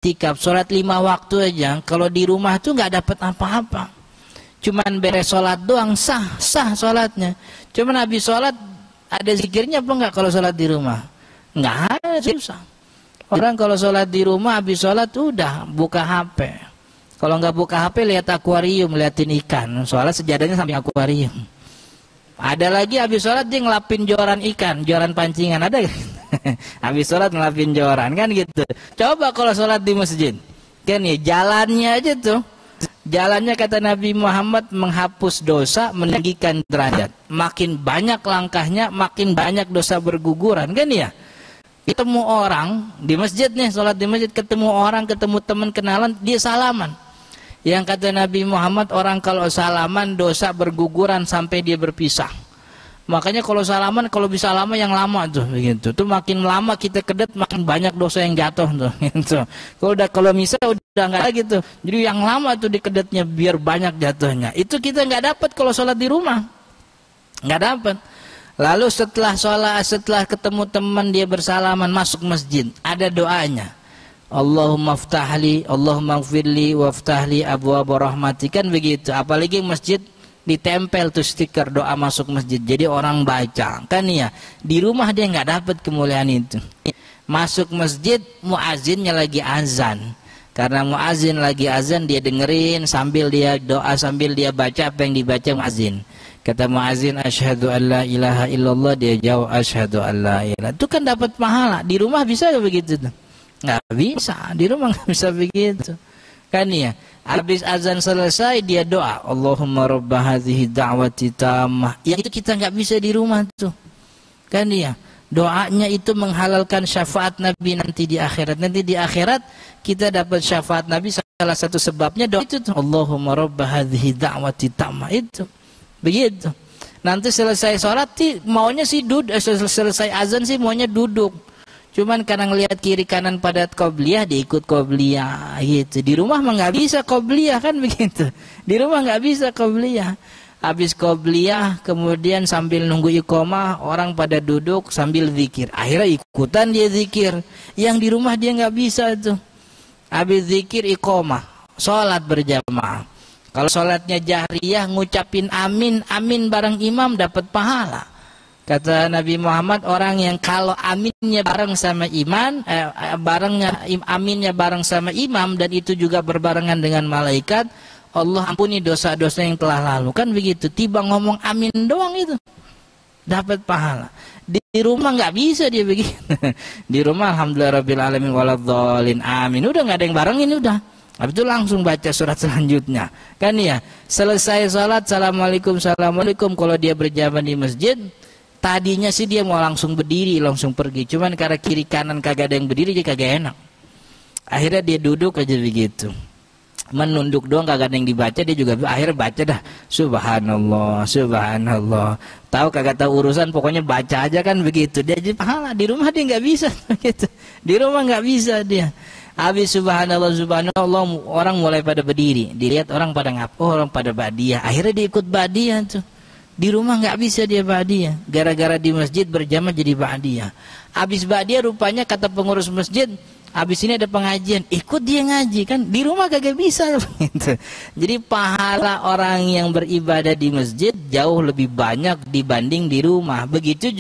iktikaf, sholat 5 waktu aja, kalau di rumah tuh nggak dapat apa-apa. Cuman beres sholat doang, sah sholatnya. Cuman habis sholat ada zikirnya apa nggak kalau sholat di rumah? Nggak ada, susah. Orang kalau sholat di rumah habis sholat udah buka HP. Kalau nggak buka HP lihat akuarium, liatin ikan. Soalnya sejadahnya sampai akuarium. Ada lagi habis sholat dia ngelapin joran ikan, joran pancingan, ada gak? Habis sholat ngelapin joran kan gitu. Coba kalau sholat di masjid, kan ya jalannya aja tuh. Jalannya kata Nabi Muhammad menghapus dosa, meninggikan derajat. Makin banyak langkahnya, makin banyak dosa berguguran kan ya. Ketemu orang di masjid nih, sholat di masjid, ketemu orang, ketemu teman kenalan, dia salaman. Yang kata Nabi Muhammad, orang kalau salaman dosa berguguran sampai dia berpisah. Makanya kalau salaman, kalau bisa lama yang lama tuh begitu. Tuh makin lama kita kedet, makin banyak dosa yang jatuh tuh. Gitu. Kalau misalnya udah nggak lagi tuh. Jadi yang lama tuh dikedetnya biar banyak jatuhnya. Itu kita nggak dapat kalau sholat di rumah, nggak dapat. Lalu setelah sholat, setelah ketemu teman dia bersalaman masuk masjid, ada doanya. Allahumma ftahli, Allahumma gfirli, waftahli abwaab rahmati, kan begitu. Apalagi masjid ditempel tuh stiker doa masuk masjid, jadi orang baca kan ya. Di rumah dia nggak dapat kemuliaan itu. Masuk masjid muazzinnya lagi azan, karena muazzin lagi azan dia dengerin sambil dia doa, sambil dia baca apa yang dibaca muazzin. Kata muazzin asyhadu an la ilaha illallah, dia jawab asyhadu an la ilaha. Itu kan dapat pahala. Di rumah bisa gak begitu tuh? Nggak bisa, di rumah nggak bisa begitu kan ya. Habis azan selesai dia doa Allahumma rabba hadhihi da'wati tammah, yang itu kita nggak bisa di rumah tuh kan ya. Doanya itu menghalalkan syafaat Nabi nanti di akhirat. Nanti di akhirat kita dapat syafaat Nabi, salah satu sebabnya doa itu tuh, Allahumma rabba hadhihi da'wati tammah, itu begitu. Nanti selesai sholat maunya sih duduk, selesai azan sih maunya duduk. Cuman karena ngelihat kiri kanan pada qobliyah, diikut qobliyah gitu. Di rumah mah nggak bisa qobliyah kan begitu. Di rumah nggak bisa qobliyah. Habis qobliyah kemudian sambil nunggu iqomah, orang pada duduk sambil zikir. Akhirnya ikutan dia zikir. Yang di rumah dia nggak bisa tuh. Habis zikir iqomah, sholat berjamaah. Kalau sholatnya jahriyah ngucapin amin, amin bareng imam dapat pahala. Kata Nabi Muhammad, orang yang kalau aminnya bareng sama iman, aminnya bareng sama imam, dan itu juga berbarengan dengan malaikat, Allah ampuni dosa-dosa yang telah lalu. Kan begitu, tiba ngomong amin doang itu dapat pahala. Di rumah nggak bisa dia begitu. Di rumah alhamdulillah rabbil alamin waladhdallin amin, udah nggak ada yang barengin, udah. Habis itu langsung baca surat selanjutnya kan ya. Selesai sholat, assalamualaikum, assalamualaikum. Kalau dia berjamaah di masjid, tadinya sih dia mau langsung berdiri, langsung pergi. Cuman karena kiri kanan kagak ada yang berdiri, dia kagak enak. Akhirnya dia duduk aja begitu. Menunduk doang, kagak ada yang dibaca, dia juga akhirnya baca dah. Subhanallah, subhanallah. Tahu kagak tahu urusan, pokoknya baca aja kan begitu. Dia jadi pahala. Di rumah dia nggak bisa begitu. Di rumah nggak bisa dia. Habis subhanallah, subhanallah, orang mulai pada berdiri. Dilihat orang pada orang pada badiah. Akhirnya dia ikut badiah tuh. Di rumah nggak bisa dia ba'diyah, gara-gara di masjid berjamaah jadi ba'diyah. Habis ba'diyah rupanya kata pengurus masjid, habis ini ada pengajian, ikut dia ngaji kan. Di rumah kagak bisa gitu. Jadi pahala orang yang beribadah di masjid jauh lebih banyak dibanding di rumah. Begitu juga